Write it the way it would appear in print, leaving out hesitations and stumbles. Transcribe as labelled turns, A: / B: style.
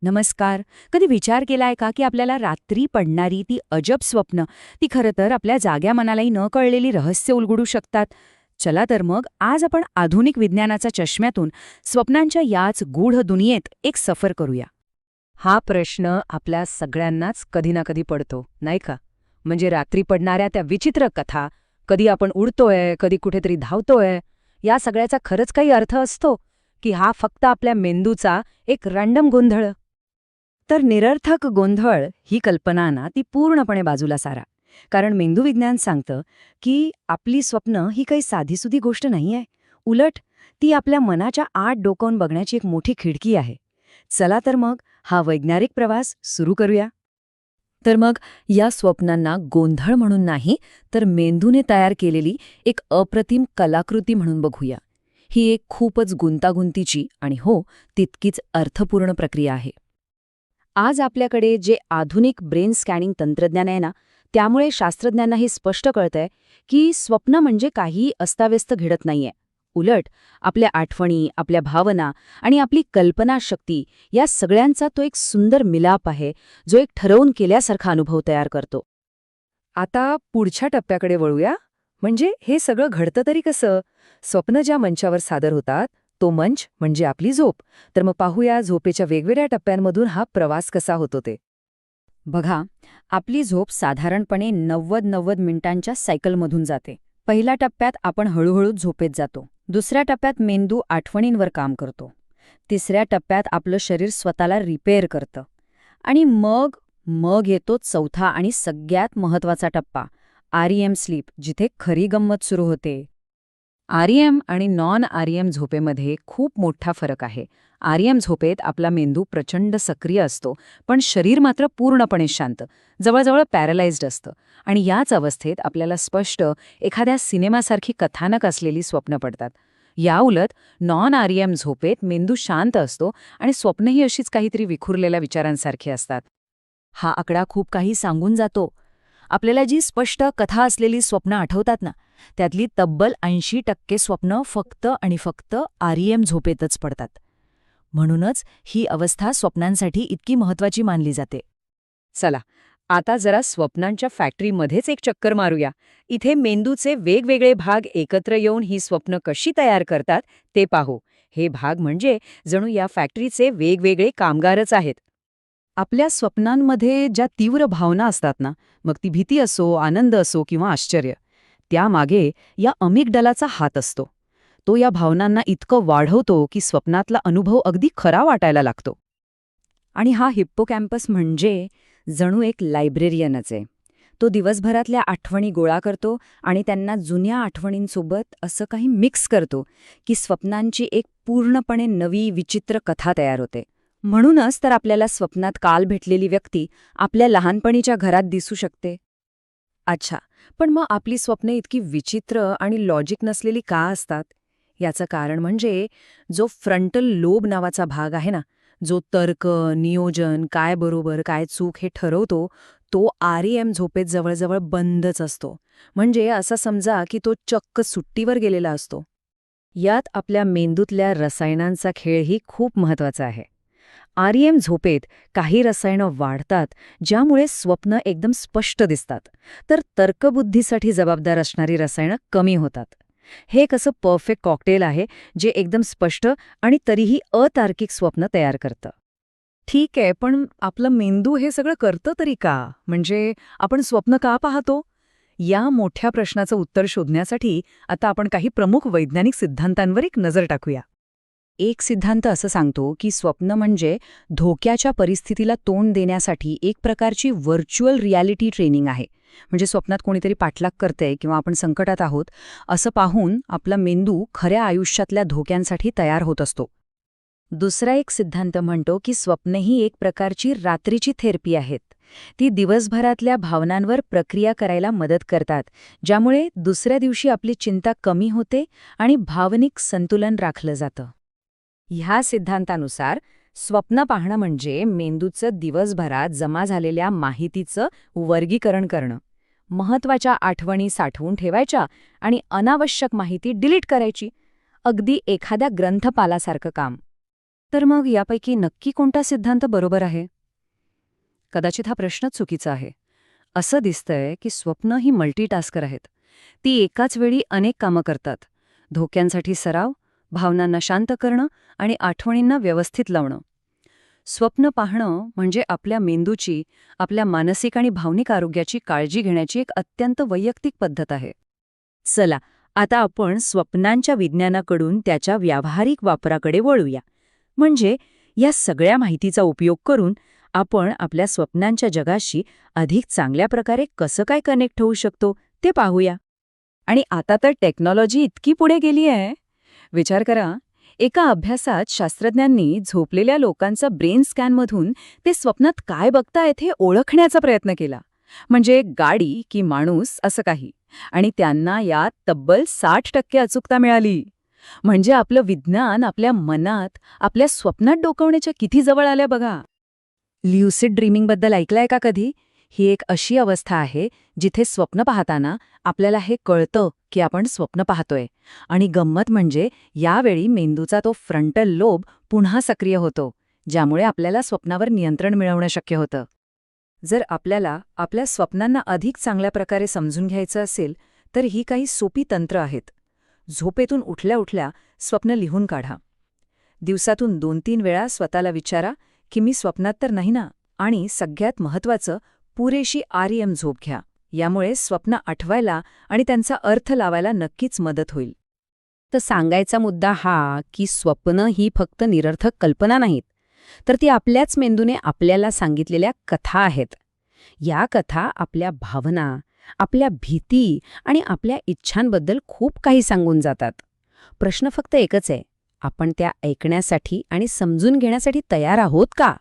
A: नमस्कार. कधी विचार केलाय का की आपल्याला रात्री पडणारी ती अजब स्वप्न ती खरं तर आपल्या जाग्या मनालाही न कळलेली रहस्य उलगडू शकतात? चला तर मग आज आपण आधुनिक विज्ञानाच्या चष्म्यातून स्वप्नांच्या याच गूढ दुनियेत एक सफर करूया.
B: हा प्रश्न आपल्या सगळ्यांनाच कधी ना कधी पडतो, नाही का? म्हणजे रात्री पडणाऱ्या त्या विचित्र कथा, कधी आपण उडतोय, कधी कुठेतरी धावतोय, या सगळ्याचा खरंच काही अर्थ असतो? की हा फक्त आपल्या मेंदूचा एक रँडम गोंधळ?
A: तर निरर्थक गोंधळ ही कल्पना ना ती पूर्णपणे बाजूला सारा. कारण मेंदूविज्ञान सांगतं की आपली स्वप्न ही काही साधीसुधी गोष्ट नाहीये. उलट ती आपल्या मनाच्या आत डोकावून बघण्याची एक मोठी खिडकी आहे. चला तर मग हा वैज्ञानिक प्रवास सुरू करूया. तर मग या स्वप्नांना गोंधळ म्हणून नाही, तर मेंदूने तयार केलेली एक अप्रतिम कलाकृती म्हणून बघूया. ही एक खूपच गुंतागुंतीची आणि हो, तितकीच अर्थपूर्ण प्रक्रिया आहे. आज आपल्याकडे जे आधुनिक ब्रेन स्कॅनिंग तंत्रज्ञान आहे ना, त्यामुळे शास्त्रज्ञांना हे स्पष्ट कळतंय की स्वप्न म्हणजे काहीही अस्ताव्यस्त घडत नाहीये. उलट आपल्या आठवणी, आपल्या भावना आणि आपली कल्पनाशक्ती या सगळ्यांचा तो एक सुंदर मिलाप आहे, जो एक ठरवून केल्यासारखा अनुभव तयार करतो.
B: आता पुढच्या टप्प्याकडे वळूया. म्हणजे हे सगळं घडतं तरी कसं? स्वप्न ज्या मंचावर सादर होतात, तो मंच म्हणजे आपली झोप. तर मग पाहूया झोपेच्या वेगवेगळ्या टप्प्यांमधून हा प्रवास कसा होतो ते.
A: बघा, आपली झोप साधारणपणे 90-90 मिनिटांच्या सायकलमधून जाते. पहिल्या टप्प्यात आपण हळूहळू झोपेत जातो. दुसऱ्या टप्प्यात मेंदू आठवणींवर काम करतो. तिसऱ्या टप्प्यात आपलं शरीर स्वतःला रिपेअर करतं. आणि मग मग येतो चौथा आणि सगळ्यात महत्वाचा टप्पा, आरईएम स्लीप, जिथे खरी गंमत सुरू होते. आरईएम आणि नॉन आरईएम झोपेमध्ये खूप मोठा फरक आहे. आरईएम झोपेत आपला मेंदू प्रचंड सक्रिय असतो, पण शरीर मात्र पूर्णपणे शांत, जवळजवळ पॅरालाइज्ड असतं. आणि याच अवस्थेत आपल्याला स्पष्ट एखाद्या सिनेमासारखी कथानक असलेली स्वप्न पडतात. याउलट नॉन आरईएम झोपेत मेंदू शांत असतो आणि स्वप्नही अशीच काहीतरी विखुरलेल्या विचारांसारखी असतात. हा आकडा खूप काही सांगून जातो. आपल्याला जी स्पष्ट कथा असलेली स्वप्न आठवतात ना, त्यातली तब्बल 80% स्वप्न फक्त आणि फक्त आरईएम झोपेतच पडतात. म्हणूनच ही अवस्था स्वप्नांसाठी इतकी महत्वाची मानली जाते.
B: चला, आता जरा स्वप्नांच्या फॅक्टरीमध्येच एक चक्कर मारूया. इथे मेंदूचे वेगवेगळे भाग एकत्र येऊन ही स्वप्न कशी तयार करतात ते पाहू. हे भाग म्हणजे जणू या फॅक्टरीचे वेगवेगळे कामगारच आहेत. आपल्या स्वप्नांमध्ये ज्या तीव्र भावना असतात ना, मग ती भीती असो, आनंद असो किंवा आश्चर्य, त्यामागे या अमिगडालाचा हात असतो. तो या भावनांना इतकं वाढवतो की स्वप्नातला अनुभव अगदी खरा वाटायला लागतो.
A: आणि हा हिप्पोकॅम्पस म्हणजे जणू एक लायब्रेरियनच आहे. तो दिवसभरातल्या आठवणी गोळा करतो आणि त्यांना जुन्या आठवणींसोबत असं काही मिक्स करतो की स्वप्नांची एक पूर्णपणे नवी विचित्र कथा तयार होते. म्हणूनच तर आपल्याला स्वप्नात काल भेटलेली व्यक्ती आपल्या लहानपणीच्या घरात दिसू शकते.
B: अच्छा, पण मग आपली स्वप्ने इतकी विचित्र आणि लॉजिक नसलेली का असतात? याचं कारण म्हणजे जो फ्रंटल लोब नावाचा भाग आहे ना, जो तर्क, नियोजन, काय बरोबर काय चूक हे ठरवतो, तो आरईएम झोपेत जवळजवळ बंदच असतो. म्हणजे असं समजा की तो चक्क सुट्टीवर गेलेला असतो. यात आपल्या मेंदूतल्या रसायनांचा खेळही खूप महत्वाचा आहे. आरईएम झोपेत काही रसायनं वाढतात, ज्यामुळे स्वप्न एकदम स्पष्ट दिसतात, तर तर्कबुद्धीसाठी जबाबदार असणारी रसायनं कमी होतात. हे एक असं परफेक्ट कॉकटेल आहे, जे एकदम स्पष्ट आणि तरीही अतार्किक स्वप्न तयार करतं. ठीक आहे, पण आपलं मेंदू हे सगळं करतं तरी का? म्हणजे आपण स्वप्न का पाहतो? या मोठ्या प्रश्नाचं उत्तर शोधण्यासाठी आता आपण काही प्रमुख वैज्ञानिक सिद्धांतांवर एक नजर टाकूया.
A: एक सिद्धांत असं सांगतो की स्वप्न म्हणजे धोक्याच्या परिस्थितीला तोंड देण्यासाठी एक प्रकारची व्हर्च्युअल रियालिटी ट्रेनिंग आहे. म्हणजे स्वप्नात कोणीतरी पाठलाग करतंय किंवा आपण संकटात आहोत, असं पाहून आपला मेंदू खऱ्या आयुष्यातल्या धोक्यांसाठी तयार होत असतो. दुसरा एक सिद्धांत म्हणतो की स्वप्न ही एक प्रकारची रात्रीची थेरपी आहेत. ती दिवसभरातल्या भावनांवर प्रक्रिया करायला मदत करतात, ज्यामुळे दुसऱ्या दिवशी आपली चिंता कमी होते आणि भावनिक संतुलन राखलं जातं. ह्या सिद्धांतानुसार स्वप्न पाहणं म्हणजे मेंदूचं दिवसभरात जमा झालेल्या माहितीचं वर्गीकरण करणं, महत्वाच्या आठवणी साठवून ठेवायच्या आणि अनावश्यक माहिती डिलीट करायची, अगदी एखाद्या ग्रंथपालासारखं काम.
B: तर मग यापैकी नक्की कोणता सिद्धांत बरोबर आहे? कदाचित हा प्रश्नच चुकीचा आहे. असं दिसतंय की स्वप्न ही मल्टीटास्कर आहेत. ती एकाच वेळी अनेक कामं करतात. धोक्यांसाठी सराव, भावनांना शांत करणं आणि आठवणींना व्यवस्थित लावणं. स्वप्न पाहणं म्हणजे आपल्या मेंदूची, आपल्या मानसिक आणि भावनिक आरोग्याची काळजी घेण्याची एक अत्यंत वैयक्तिक पद्धत आहे.
A: चला, आता आपण स्वप्नांच्या विज्ञानाकडून त्याच्या व्यावहारिक वापराकडे वळूया. म्हणजे या सगळ्या माहितीचा उपयोग करून आपण आपल्या स्वप्नांच्या जगाशी अधिक चांगल्या प्रकारे कसं काय कनेक्ट होऊ शकतो ते पाहूया.
B: आणि आता तर टेक्नॉलॉजी इतकी पुढे गेली आहे. विचार करा, एका अभ्यासात शास्त्रज्ञांनी झोपलेल्या लोकांचा ब्रेन स्कॅनमधून ते स्वप्नात काय बघतायत हे ओळखण्याचा प्रयत्न केला. म्हणजे गाडी की माणूस असं काही. आणि त्यांना यात तब्बल 60% अचूकता मिळाली. म्हणजे आपलं विज्ञान आपल्या मनात, आपल्या स्वप्नात डोकवण्याच्या किती जवळ आल्या बघा.
A: ल्युसिड ड्रीमिंगबद्दल ऐकलंय का कधी? ही एक अशी अवस्था आहे जिथे स्वप्न पाहताना आपल्याला हे कळतं की आपण स्वप्न पाहतोय. आणि गंमत म्हणजे यावेळी मेंदूचा तो फ्रंटल लोब पुन्हा सक्रिय होतो, ज्यामुळे आपल्याला स्वप्नावर नियंत्रण मिळवणं शक्य होतं. जर आपल्याला आपल्या स्वप्नांना अधिक चांगल्या प्रकारे समजून घ्यायचं असेल तर ही काही सोपी तंत्र आहेत. झोपेतून उठल्या उठल्या स्वप्न लिहून काढा. दिवसातून 2-3 वेळा स्वतःला विचारा की मी स्वप्नात तर नाही ना. आणि सगळ्यात महत्त्वाचं, पुरेशी REM झोप घ्या. यामुळे स्वप्न आठवायला आणि त्यांचा अर्थ लावायला नक्कीच मदत होईल. तर सांगायचा मुद्दा हा की स्वप्न ही फक्त निरर्थक कल्पना नाहीत, तर ती आपल्याच मेंदूने आपल्याला सांगितलेल्या कथा आहेत. या कथा आपल्या भावना, आपल्या भीती आणि आपल्या इच्छांबद्दल खूप काही सांगून जातात. प्रश्न फक्त एकच आहे, आपण त्या ऐकण्यासाठी आणि समजून घेण्यासाठी तयार आहोत का?